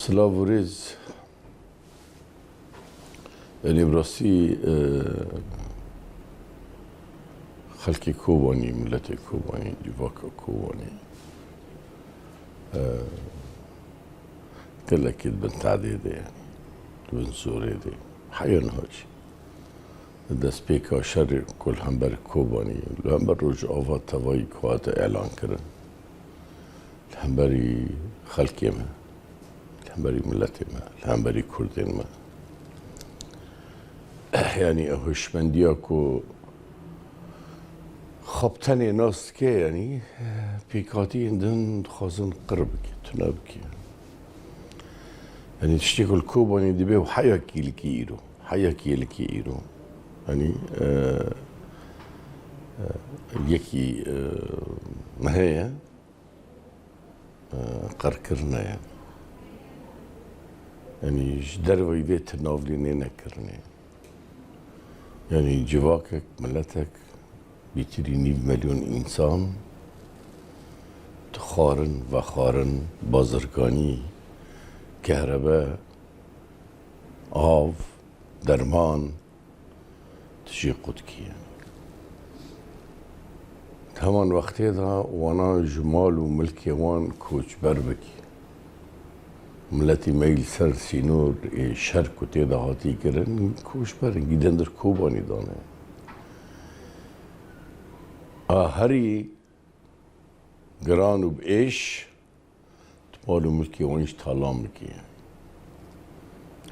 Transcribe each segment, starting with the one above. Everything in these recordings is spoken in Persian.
سلاوریز یعنی براستی خلق کوبانی ملت کوبانی جواک کوبانی قال أكيد بنت عديدة يعني بنت سورية دي حيان هاجي دست بيكا شر كل همبر كوباني همبر رجع آفا تواي كوات إعلان كرن همبري خلقي ما همبري ملتي ما همبري كردين ما يعني هوشمندياكو خبطني ناس كي يعني بيكاتي عندن خازن قربك تنابك يعني تشتغل كوباني دي بيو حياكي لكيرو حياكي لكيرو يعني يكي ما هي قركرنا يعني جدروا يبيت النافلين كرني يعني جواكك ملتك بيتري 9 مليون إنسان تخارن و خارن بازرگانی كهرباء آب درمان تجي قدكي يعني همان وقتی دا وانا جمال و ملکی وان کوچ بربکی ملتی میل سر سینور شرک و تیدا هاتی کرن کوچ برن گیدن در کوبانی دانه هری گران و بیش تمالو ملکی وانش تالام بکی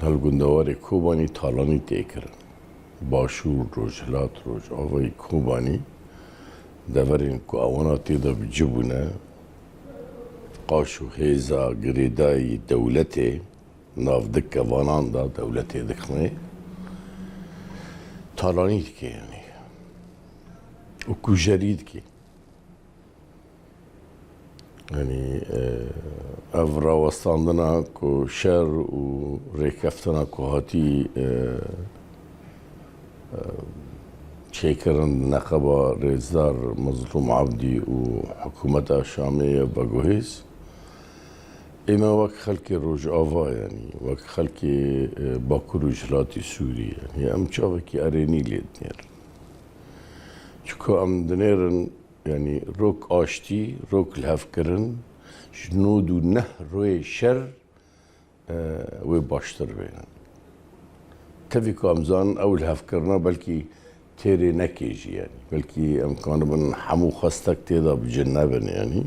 هل گندوار کوبانی تالانی تیکرن باشور روجلات روج آوای کوبانی دورين كو أونا تيدا بجبونا قاشو هيزا قريداي دولتي ناف دكا وانان دا دولتي دخمي طالانيت كي يعني وكو جريد كي يعني أفرا وستاندنا كو شر و ريكفتنا كو هاتي شكرا نقبة رزدار مظلوم عبدي وحكومة شامية بقوهيس إما وك خلقي روج آفا يعني وك خلقي باكو رجلاتي سوري يعني أم شافكي أريني ليدنير شكو أم دنيرن يعني روك آشتي روك الهفكرن جنودو نه روي شر وباشتر بين تفيكو أمزان أو الهفكرنا بلكي تيري نكيجي يعني بلكي امكان من حمو خستك تيدا بجنبن يعني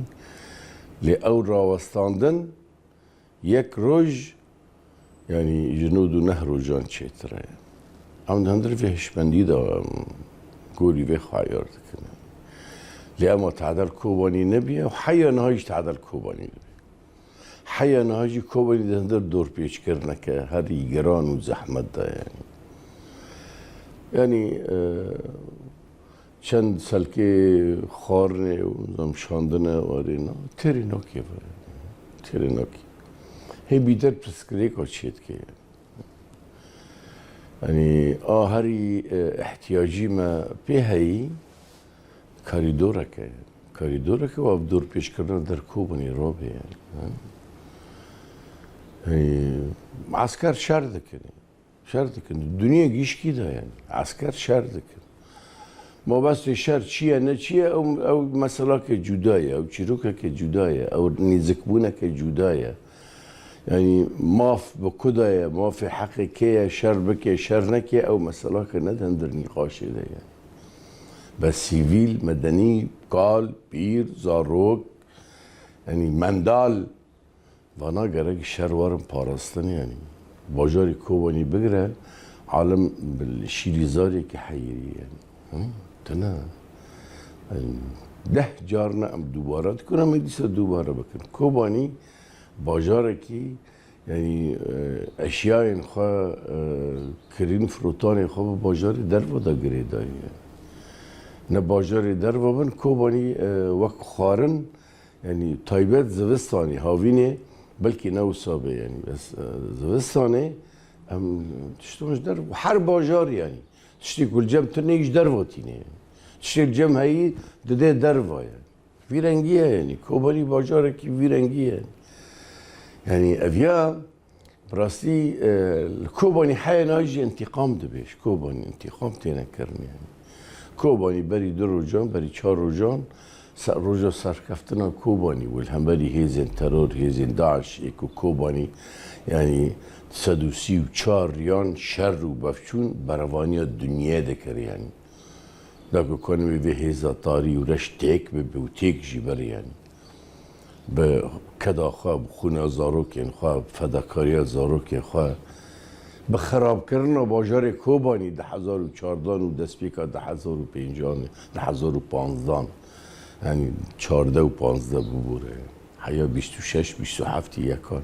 لأول راوستاندن يك روج يعني جنود نهر جان تشيترا يعني عم هندر في هشمندي دا قولي في خاير كنا لأما تعدل كوباني نبي وحيا نهاج تعدل كوباني نبي حيا نهاج كوباني هندر دور بيش كرنا كهري جران وزحمة دا يعني چند سالكي خارنه و شاندنه وارينا تري نوكي تري نوكي هي بيدر بسكريكو تشيت كي يعني هري احتياجي ما بهي كاريدورك وابدور بيش كرنا در كوبني روبي يعني عسكر شردك يعني شرط کن دنیا گیش کی دا یعنی عسكر شرط کن ما بس شرط چیه نه چیه او مسئله که جدایه او چیروکه که جدایه او نزکبونه که جدایه يعني ماف بكدايا ما في حقيقية شر بك شر نكي أو مسألة كندن در نقاش ده يعني بس سيفيل مدني قال بير زاروك يعني مندال وانا قرق شر وارم پاراستن يعني باجاری کوبانی بگره عالم بالشیریزاری که حیری یعنی تنها 10 جار نعم دوباره تكون هم يديس دوباره بكن كوباني باجاركي يعني اشياء خا كرين فروتان خا باجار درو دا غريدا نه باجار درو بن كوباني وقت خارن يعني تايبت زوستاني هاوينه بلكي نو صابه يعني بس زوستاني هم تشتوش درو هر باجار يعني تشتي كل جم تنيش دروتينه يعني تشتي الجم هي دده دروا يعني في رنگيه يعني كوباني باجاركي في رنگيه يعني افيا براستی کوبانی حیا ناجی انتقام دبیش کوبانی انتقام تینه کرن یعنی کوبانی بری دو روزان بری 4 روزان روزا سرکفتنا کوبانی ول هم بری هیزن ترور هیزن داعش اکو کوبانی یعنی 134 ریان شر و بفچون بروانی دنیا دکر یعنی داکو کنمی به هیزا تاری و رش تیک به بیوتیک جی بری یعنی به کدا خواه خونه زاروکین خواه فداکاری زاروکین خواه به خراب کردن باجار کوبانی 1014 و دستپیکا 1050 1015 یعنی 14 و 15 ببوره حیا 26 27 یکان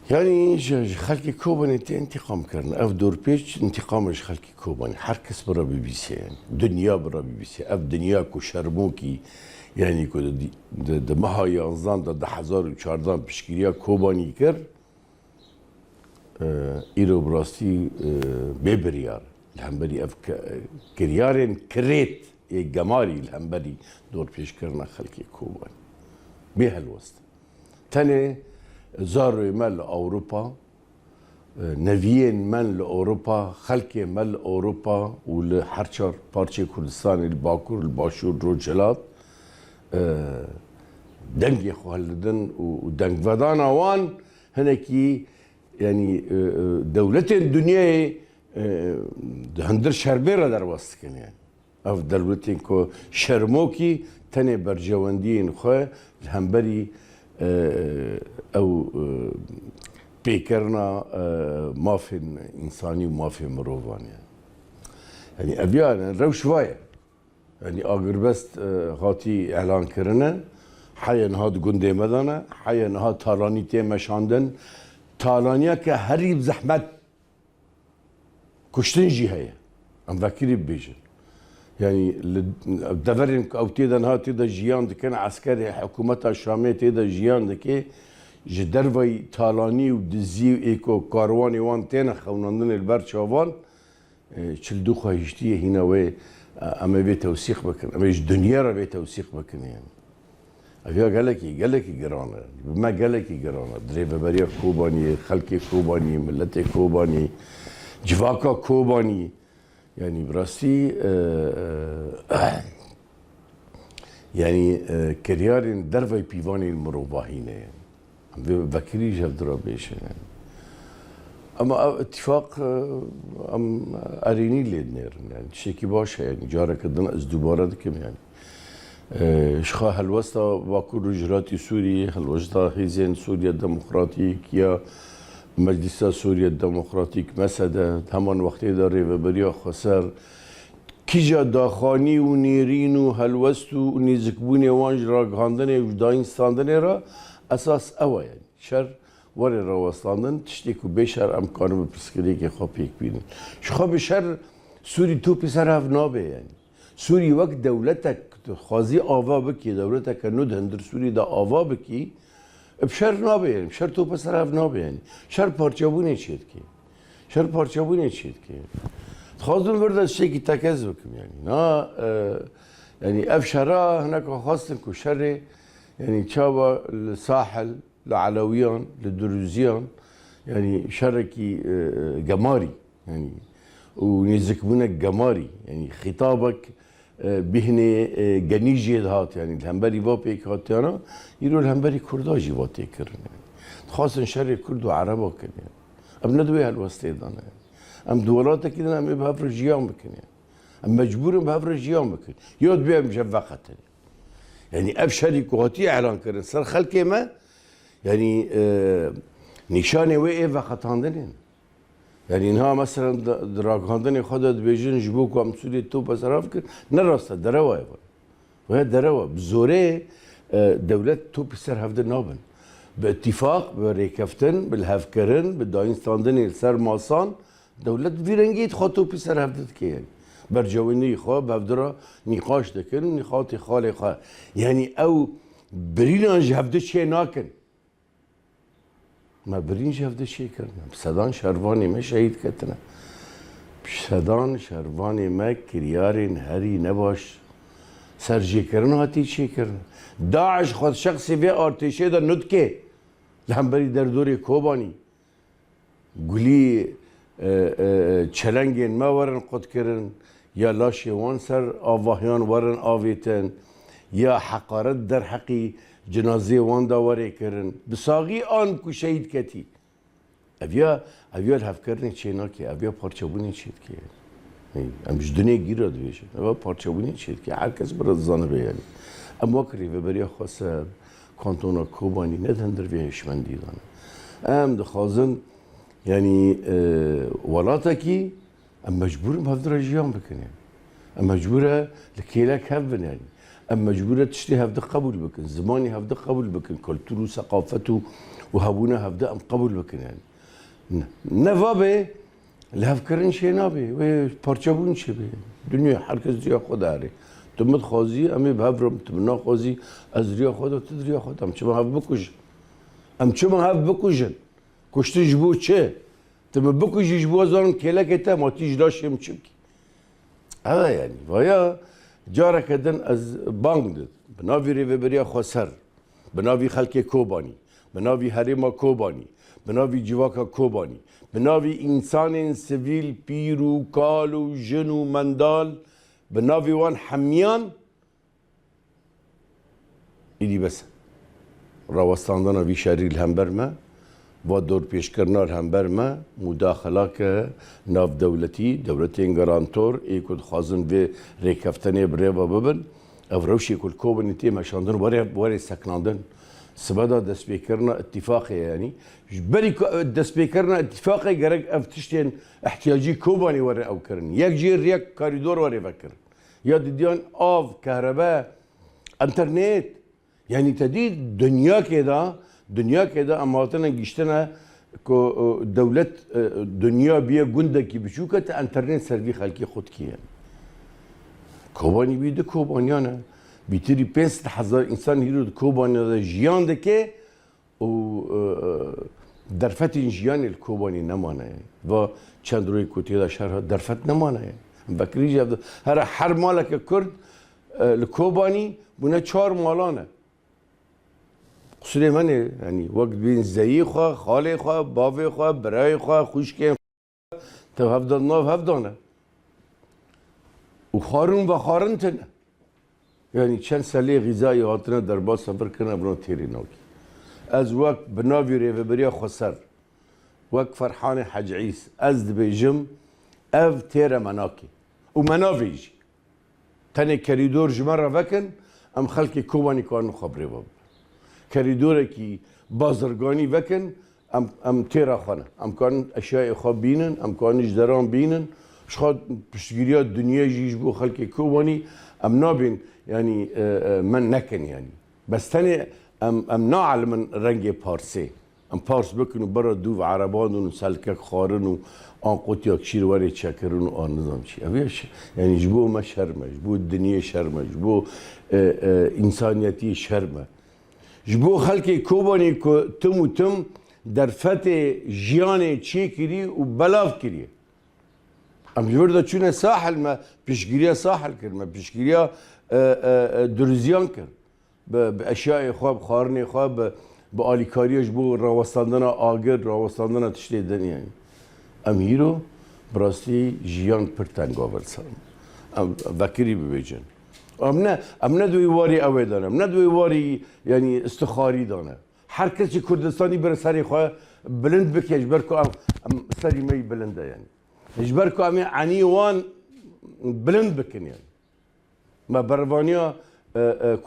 یعنی خلق کوبانی تی انتقام کردن اف دور پیش انتقامش خلق کوبانی هر کس برا ببیسه یعنی دنیا برا ببیسه اف دنیا کو شرموکی یعنی که ده ماه 11 ده 1014 پیشگیری کوبانی کرد ایرو براستی ببریار الهمبری اف کریارن کریت جماری الهمبری دور پیش کردن خلقی کوبانی به هالوست تاني زاروا مال اوروبا نویین من لاوروبا خلق مال اوروبا ولحرشر بارچه کردستان الباکور الباشور روجلات دنگی خواهدن و دنگ ودان آوان هنکی یعنی دولت دنیا هندر شربه را در واسط کنه یعنی اف دولتی که شرموکی تنه برجواندی این خواه همبری او پیکرنا مافن انسانی و مافن مروفان یعنی ابیان روش وایه یعنی اگر بست هاتی اعلان کرنه حیا نهاد گنده مدانه حیا نهاد تالانی تی مشاندن تالانیا که هریب زحمت کشتن جی هیا ام وکیلی بیجن یعنی دوریم که اوتی دنها تیدا جیان دکن عسکری حکومت شامی تیدا جیان دکی جدروی تالانی و دزی و ایکو کاروانی وان تینا خوناندن البر چاوان چلدو خواهشتیه هینا وی اما به توثیق بکن اما ایش دنیا را به توثیق بکنه یعنی اویا گلکی گرانه ما گلکی گرانه دریبه بریا کوبانی خلق کوبانی ملت کوبانی جواکا کوبانی یعنی براستی یعنی کریارین دروی پیوانی مروباهینه یعنی وکیلی جب درا بیشه یعنی اما اتفاق ام ارینی لید نیرن یعنی شکی باشه یعنی جاره کدن از دوباره دکم یعنی شخا هلوستا باکور رجراتی سوریه هلوستا هیزین سوریا دموکراتیک یا مجلس سوریا دموکراتیک مسده همان وقتی داره و بریا خسر کیجا داخانی و نیرین و هلوست و نیزکبونی وانج را گاندن و داینستاندن را اساس اوه یعنی شر وری را وستاندن تشتی که بشر امکانه بپرسکری که خواه پیک بینن شخوا بشر سوری تو پسر هف نابه یعنی سوری وقت دولتک خوازی آوا بکی دولتک ند هندر سوری دا آوا بکی بشر نابه یعنی بشر تو پسر هف نابه یعنی شر پارچابونه چید که شر پارچابونه چید که خواستم برد از شکی تکز بکم یعنی نه یعنی اف شرا هناك خواستم که شر یعنی چابا لساحل لعلویان لدروزیان یعنی شرکی جماری یعنی ونزكبونا جماري يعني خطابك بهني جنيجي هات يعني الهمبري وابيك هاتيانا يرو الهمبري كرداجي واتيكرن يعني خاصة شر الكرد وعربا كن يعني ام ندوي هالوسطي دانا يعني ام دولات كده ام بهفر جيام بكن يعني ام مجبور بهفر جيام بكن يود بيها مجفقة يعني ابشري كواتي اعلان كرن صار خلقي ما يعني نشانه وي وقت هاندنين يعني انها مثلا دراغ هاندني خدت بيجن جبوك وامسولي تو بصراف كر نراستا دروا وهي دروا بزوري دولة تو بسر هفدن نابن باتفاق بريكفتن بالهفكرن بالداينستاندني السر ماسان دولة فيرنجيت خاطو بسر هفدت كيان برجويني خوا بهفدرا نقاش دكن نقاط خالي خوا يعني او برينانج هفدت شي ناكن ما برینج هفته چی کردم؟ صدان شروانی ما شهید کردن. صدان شروانی ما کریارین هری نباش سرجی کردن هاتی چی کردن؟ داعش خود شخصی به ارتشی دا ندکه لهمبری در دوری کوبانی گلی چلنگین ما ورن قد کرن یا لاشی وان سر آواهیان ورن آویتن یا حقارت در حقی جنازه وان داوری کرن بساقی آن کو شهید کتی اویا الهفکرنی چه ناکی اویا پارچابونی چید که امش دنیا گیراد بیشه اویا پارچابونی چید که هر کس برای زانه بیانی اما کری و برای خاصه کانتونا کوبانی ندهن در ویشمندی دانه ام دخوازن یعنی ولاتا کی ام مجبورم هفدر جیان بکنیم ام مجبوره لکیلک هفن یعنی ام مجبوره تشتي هفده قبول بكن زماني هفده قبول بكن كلتورو ثقافته وهبونا هفده ام قبول بكن يعني نفابه لهفكرن شي نابي و پارچابون شي به دنیا هر کس ریا خود داره تمت خوازی امی بهبرم تمنا خوازی از ریا خود و تدریا خود ام چه هف بکوش ام چه هف بکوشن کشته جبو چه تم بکوشی جبو زارن کلک تا ما تیج داشتم چمکی هذا يعني ويا جارك دن از بانگ دد بناوی ریوبریا خسر بناوی خلک کوبانی بناوی حریم کوبانی بناوی جواکا کوبانی بناوی انسان سویل پیرو کالو جنو مندال بناوی وان حمیان ایدی بس راوستاندن وی شهری الهمبر ما و دور پیش کرنا الهمبر ما مداخله که ناف دولتی گارانتور ایکود خازن و ریکفتنی بره و ببن افروشی کل کوبنی تیم شاندن وری سکناندن سبدا دست بیکرنا اتفاقی یعنی بری دست بیکرنا اتفاقی گرگ افتشتین احتیاجی کوبانی وری او کرن یک جیر یک کاریدور وری فکر یا دیدیان آب کهرباء انترنت یعنی تدید دنیا که دا اماتنا گشتنا که دولت دنیا بیا گنده کی بچوکه تا انترنت سروی خلکی خود کیه کوبانی بیده کوبانیانه بیتری 5,000 انسان هیرو کوبانیانه جیان ده که و درفت این جیان الکوبانی نمانه و چند روی کتی دا شهرها درفت نمانه بکری جفت هر مالک کرد الکوبانی بونه 4 مالانه سلیمانه یعنی وقت بین زیی خواه، خاله خواه، باوی خواه، برای خواه، خوشکه تو هفدان ناف هفدانه و خارن تنه یعنی چند ساله غذایی هاتنه در با سفر کنه برای تیری ناکی از وقت بناوی ریوبریا خسر وقت فرحان حج عیس از دبیجم اف تیره مناکی و مناویجی تنه کریدور جمره وکن ام خلقی کوبانی کانو خبری باب کریدوره کی بازرگانی وکن ام تیرا خانه ام کان اشیاء خواب بینن ام کان اجدران بینن شخواد پشتگیریات دنیا جیش بو خلق کوبانی ام نابین یعنی من نکن یعنی بس تاني ام ناعل من رنگ پارسه ام پارس بکنو برا دو عربان و سلکک خارن و آن قطیاک شیر وری چکرن و آن نظام چی اویش یعنی جبو ما شرمه جبو دنیا شرمه جبو انسانیتی شرمه جبو خلقی کوبانی که تم در فتح جیان چی کری و بلاف کری ام جورده چونه ساحل ما پیشگیری ساحل کرد ما پیشگیری درزیان کرد به اشیاء خواب خارنی خواب به آلیکاریش بو راوستاندن آگر راوستاندن تشتیدن یعنی ام هیرو براستی جیان پر تنگا ورسان ام وکری ببیجن ام نه دوی واری اوه دانه ام نه دوی واری یعنی استخاری دانه هر کسی کردستانی بر سری خواه بلند بکی اجبر که ام سری می بلنده یعنی اجبر که امی عنی وان بلند بکن یعنی ما بروانیا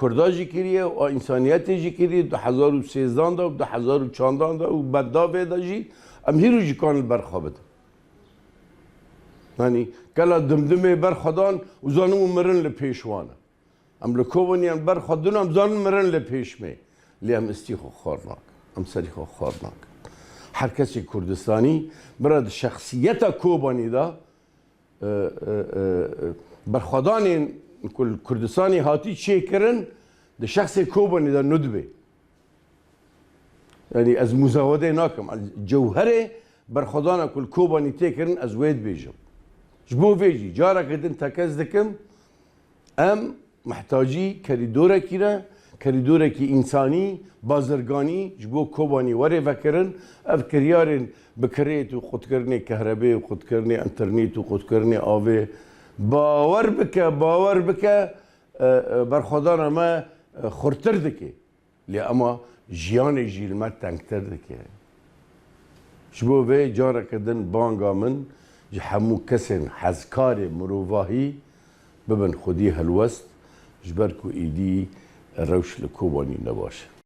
کرداجی کریه و انسانیتی جی کریه 2013 دا و 2014 دا و بددا ویدا جی ام هیرو جی کان برخوابده یعنی کلا دمدمه برخدان و زانمو مرن لپیشوانه ام لکوونی ام برخدان ام زانم مرن لپیشمه لی ام استیخو خارناک ام سریخو خارناک هر کسی کردستانی برای شخصیت کوبانی دا برخدان کل کردستانی هاتی چه کرن ده شخص کوبانی دا ندبه یعنی از مزاوده ناکم جوهر برخدان کل کوبانی تی کرن از وید بیجم جبو ویجی جارا کدن تکز دکم ام محتاجی کریدوره کیره کریدورێکی ئینسانی بازرگانی ji بۆ کۆبانی وەرێ vekirن ev kiryarên bikirêt û xwedkirinê kehrebê û xwedkirinê înternêt û xwedkirinê avê bawer bike berxwedana me xurtir dike lê ema jiyanê jî li me tengtir dike ji bo vê careke din banga min ji hemû kesên hezkarê mirovahî bibin xwedî helwest ji ber ku êdî rewş li kobanî nebaş e.